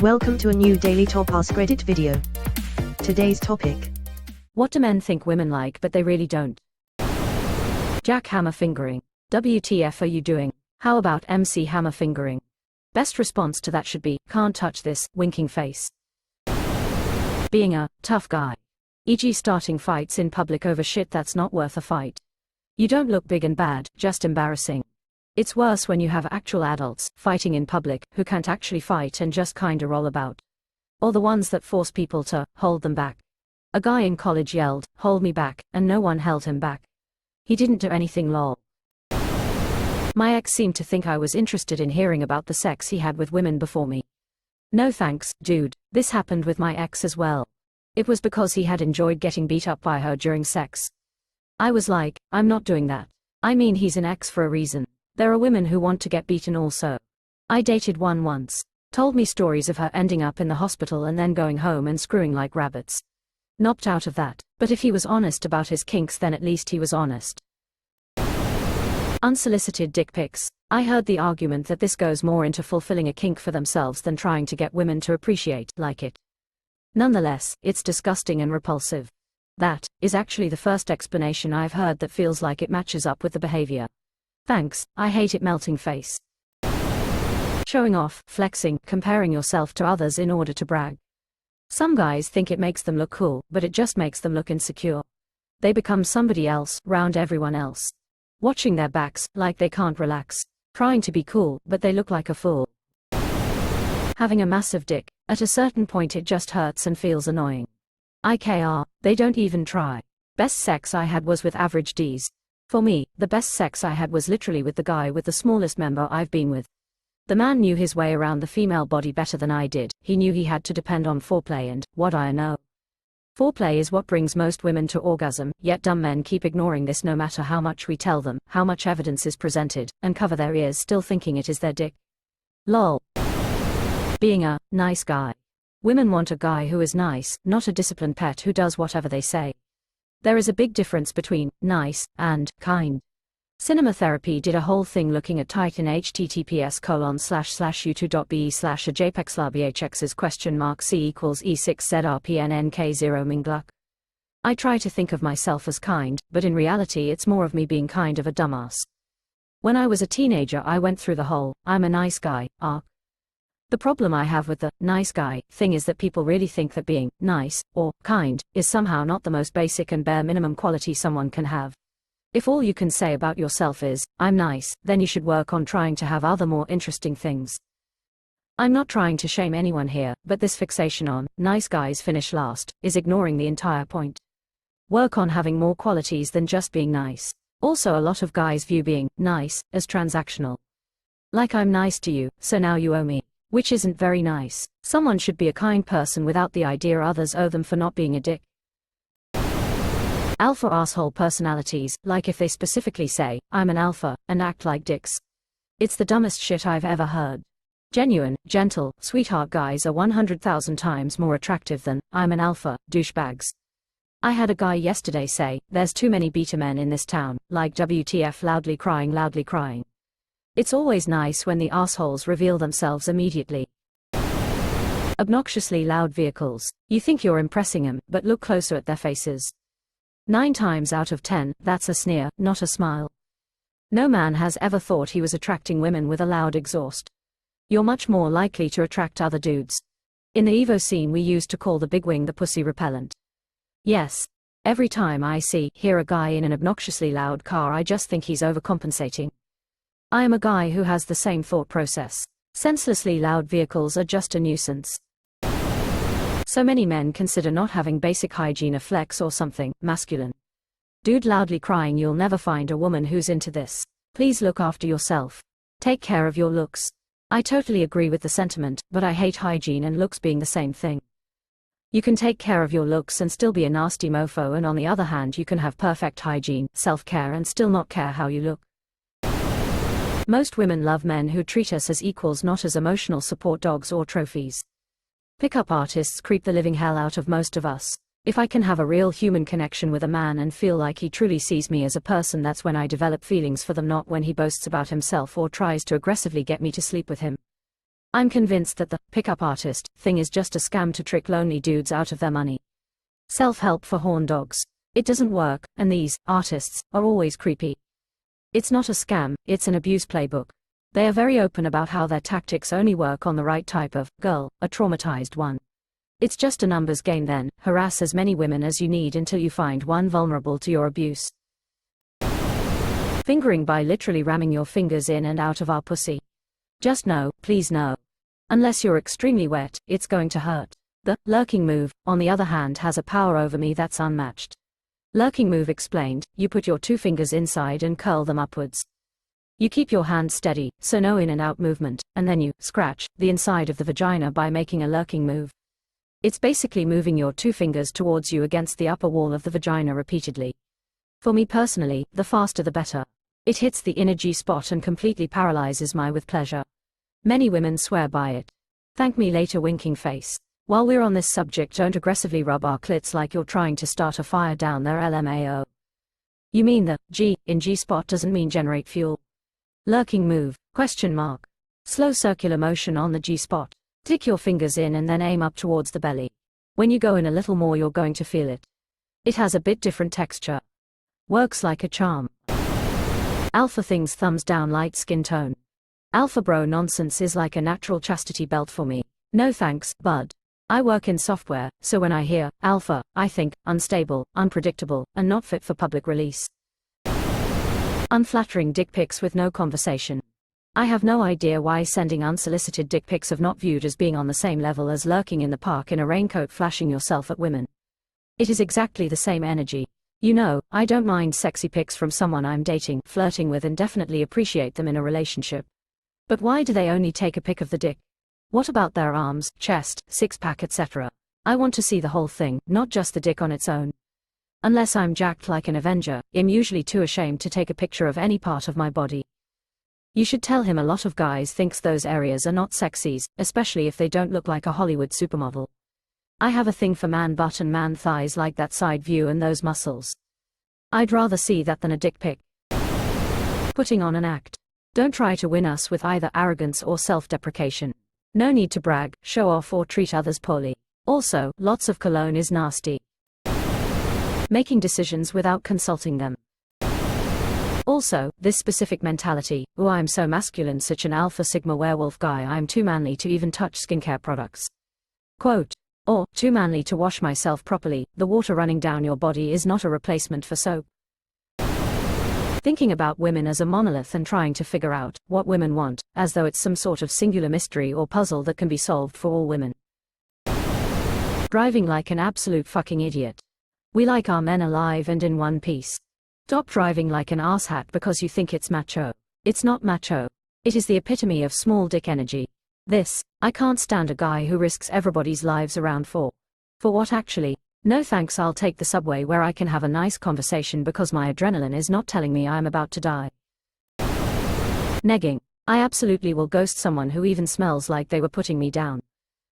Welcome to a new daily top AskReddit video. Today's topic: what do men think women like but they really don't? Jackhammer fingering. WTF are you doing? How about MC hammer fingering? Best response to that should be, can't touch this, winking face. Being a tough guy. E.g. starting fights in public over shit that's not worth a fight. You don't look big and bad, just embarrassing. It's worse when you have actual adults fighting in public who can't actually fight and just kinda roll about. Or the ones that force people to hold them back. A guy in college yelled, "Hold me back," and no one held him back. He didn't do anything, lol. My ex seemed to think I was interested in hearing about the sex he had with women before me. No thanks, dude. This happened with my ex as well. It was because he had enjoyed getting beat up by her during sex. I was like, I'm not doing that. I mean, he's an ex for a reason. There are women who want to get beaten also. I dated one once. Told me stories of her ending up in the hospital and then going home and screwing like rabbits. Knocked out of that. But if he was honest about his kinks, then at least he was honest. Unsolicited dick pics. I heard the argument that this goes more into fulfilling a kink for themselves than trying to get women to appreciate, like it. Nonetheless, it's disgusting and repulsive. That is actually the first explanation I've heard that feels like it matches up with the behavior. Thanks, I hate it. Melting face. Showing off, flexing, comparing yourself to others in order to brag. Some guys think it makes them look cool, but it just makes them look insecure. They become somebody else, round everyone else. Watching their backs, like they can't relax. Trying to be cool, but they look like a fool. Having a massive dick. At a certain point it just hurts and feels annoying. IKR, they don't even try. Best sex I had was with average Ds. For me, the best sex I had was literally with the guy with the smallest member I've been with. The man knew his way around the female body better than I did. He knew he had to depend on foreplay, and what I know. Foreplay is what brings most women to orgasm, yet dumb men keep ignoring this no matter how much we tell them, how much evidence is presented, and cover their ears still thinking it is their dick. Lol. Being a nice guy. Women want a guy who is nice, not a disciplined pet who does whatever they say. There is a big difference between nice and kind. Cinema Therapy did a whole thing looking at Titan https://youtube.be/a jpegslabhx's C=E6ZRPNNK0 Mingluck. I try to think of myself as kind, but in reality it's more of me being kind of a dumbass. When I was a teenager I went through the whole, I'm a nice guy, arc. The problem I have with the nice guy thing is that people really think that being nice, or kind, is somehow not the most basic and bare minimum quality someone can have. If all you can say about yourself is, I'm nice, then you should work on trying to have other more interesting things. I'm not trying to shame anyone here, but this fixation on, nice guys finish last, is ignoring the entire point. Work on having more qualities than just being nice. Also, a lot of guys view being nice as transactional. Like, I'm nice to you, so now you owe me. Which isn't very nice. Someone should be a kind person without the idea others owe them for not being a dick. Alpha asshole personalities, like if they specifically say, I'm an alpha, and act like dicks. It's the dumbest shit I've ever heard. Genuine, gentle, sweetheart guys are 100,000 times more attractive than, I'm an alpha, douchebags. I had a guy yesterday say, there's too many beta men in this town, like WTF, loudly crying, loudly crying. It's always nice when the assholes reveal themselves immediately. Obnoxiously loud vehicles. You think you're impressing them, but look closer at their faces. 9 times out of 10, that's a sneer, not a smile. No man has ever thought he was attracting women with a loud exhaust. You're much more likely to attract other dudes. In the Evo scene we used to call the big wing the pussy repellent. Yes. Every time I hear a guy in an obnoxiously loud car I just think he's overcompensating. I am a guy who has the same thought process. Senselessly loud vehicles are just a nuisance. So many men consider not having basic hygiene a flex or something masculine. Dude, loudly crying, you'll never find a woman who's into this. Please look after yourself. Take care of your looks. I totally agree with the sentiment, but I hate hygiene and looks being the same thing. You can take care of your looks and still be a nasty mofo, and on the other hand you can have perfect hygiene, self-care, and still not care how you look. Most women love men who treat us as equals, not as emotional support dogs or trophies. Pickup artists creep the living hell out of most of us. If I can have a real human connection with a man and feel like he truly sees me as a person, that's when I develop feelings for them, not when he boasts about himself or tries to aggressively get me to sleep with him. I'm convinced that the pickup artist thing is just a scam to trick lonely dudes out of their money. Self-help for horn dogs. It doesn't work, and these artists are always creepy. It's not a scam, it's an abuse playbook. They are very open about how their tactics only work on the right type of girl, a traumatized one. It's just a numbers game then, harass as many women as you need until you find one vulnerable to your abuse. Fingering by literally ramming your fingers in and out of our pussy. Just no, please no. Unless you're extremely wet, it's going to hurt. The lurking move, on the other hand, has a power over me that's unmatched. Lurking move explained, you put your 2 fingers inside and curl them upwards. You keep your hand steady, so no in and out movement, and then you scratch the inside of the vagina by making a lurking move. It's basically moving your 2 fingers towards you against the upper wall of the vagina repeatedly. For me personally, the faster the better. It hits the inner G-spot and completely paralyzes my with pleasure. Many women swear by it. Thank me later, winking face. While we're on this subject, don't aggressively rub our clits like you're trying to start a fire down there, LMAO. You mean the G in G-spot doesn't mean generate fuel. Lurking move, ? Slow circular motion on the G-spot. Stick your fingers in and then aim up towards the belly. When you go in a little more, you're going to feel it. It has a bit different texture. Works like a charm. Alpha things, thumbs down, light skin tone. Alpha bro nonsense is like a natural chastity belt for me. No thanks, bud. I work in software, so when I hear alpha, I think unstable, unpredictable, and not fit for public release. Unflattering dick pics with no conversation. I have no idea why sending unsolicited dick pics are not viewed as being on the same level as lurking in the park in a raincoat flashing yourself at women. It is exactly the same energy. You know, I don't mind sexy pics from someone I'm dating, flirting with, and definitely appreciate them in a relationship. But why do they only take a pic of the dick? What about their arms, chest, six-pack, etc.? I want to see the whole thing, not just the dick on its own. Unless I'm jacked like an Avenger, I'm usually too ashamed to take a picture of any part of my body. You should tell him a lot of guys thinks those areas are not sexies, especially if they don't look like a Hollywood supermodel. I have a thing for man butt and man thighs, like that side view and those muscles. I'd rather see that than a dick pic. Putting on an act. Don't try to win us with either arrogance or self-deprecation. No need to brag, show off, or treat others poorly. Also, lots of cologne is nasty. Making decisions without consulting them. Also, this specific mentality, oh I'm so masculine, such an alpha sigma werewolf guy, I'm too manly to even touch skincare products. Quote. Or, too manly to wash myself properly, the water running down your body is not a replacement for soap. Thinking about women as a monolith and trying to figure out what women want, as though it's some sort of singular mystery or puzzle that can be solved for all women. Driving like an absolute fucking idiot. We like our men alive and in one piece. Stop driving like an asshat because you think it's macho. It's not macho. It is the epitome of small dick energy. I can't stand a guy who risks everybody's lives around for what actually? No thanks, I'll take the subway where I can have a nice conversation because my adrenaline is not telling me I am about to die. Negging. I absolutely will ghost someone who even smells like they were putting me down.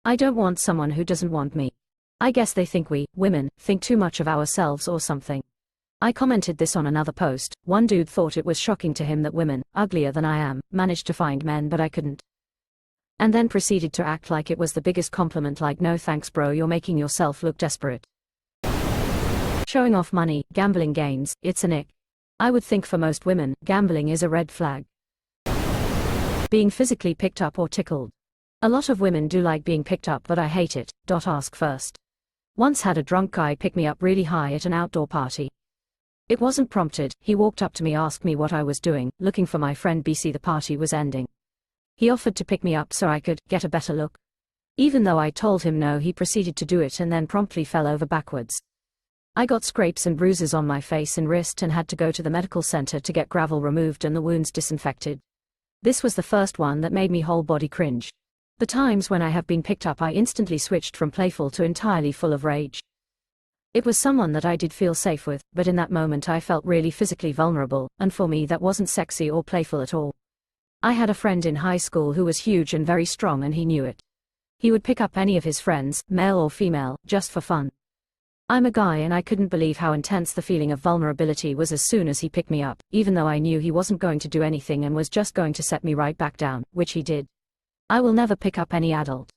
I don't want someone who doesn't want me. I guess they think we, women, think too much of ourselves or something. I commented this on another post. One dude thought it was shocking to him that women, uglier than I am, managed to find men but I couldn't. And then proceeded to act like it was the biggest compliment, like no thanks bro, you're making yourself look desperate. Showing off money, gambling gains, it's an ick. I would think for most women, gambling is a red flag. Being physically picked up or tickled. A lot of women do like being picked up, but I hate it. Ask first. Once had a drunk guy pick me up really high at an outdoor party. It wasn't prompted, he walked up to me, asked me what I was doing, looking for my friend BC, the party was ending. He offered to pick me up so I could get a better look. Even though I told him no, he proceeded to do it and then promptly fell over backwards. I got scrapes and bruises on my face and wrist and had to go to the medical center to get gravel removed and the wounds disinfected. This was the first one that made me whole body cringe. The times when I have been picked up, I instantly switched from playful to entirely full of rage. It was someone that I did feel safe with, but in that moment I felt really physically vulnerable, and for me that wasn't sexy or playful at all. I had a friend in high school who was huge and very strong, and he knew it. He would pick up any of his friends, male or female, just for fun. I'm a guy and I couldn't believe how intense the feeling of vulnerability was as soon as he picked me up, even though I knew he wasn't going to do anything and was just going to set me right back down, which he did. I will never pick up any adult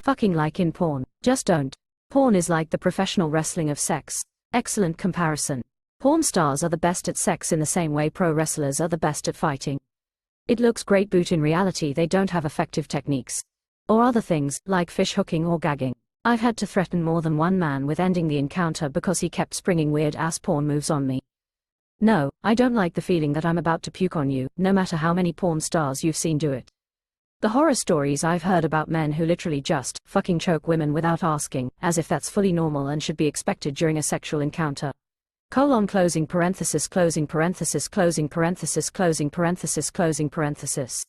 fucking like in porn. Just don't. Porn is like the professional wrestling of sex. Excellent comparison. Porn stars are the best at sex in the same way pro wrestlers are the best at fighting. It looks great, but in reality they don't have effective techniques. Or other things, like fish hooking or gagging. I've had to threaten more than one man with ending the encounter because he kept springing weird ass porn moves on me. No, I don't like the feeling that I'm about to puke on you, no matter how many porn stars you've seen do it. The horror stories I've heard about men who literally just fucking choke women without asking, as if that's fully normal and should be expected during a sexual encounter. Closing parenthesis, closing parenthesis, closing parenthesis, closing parenthesis, closing parenthesis.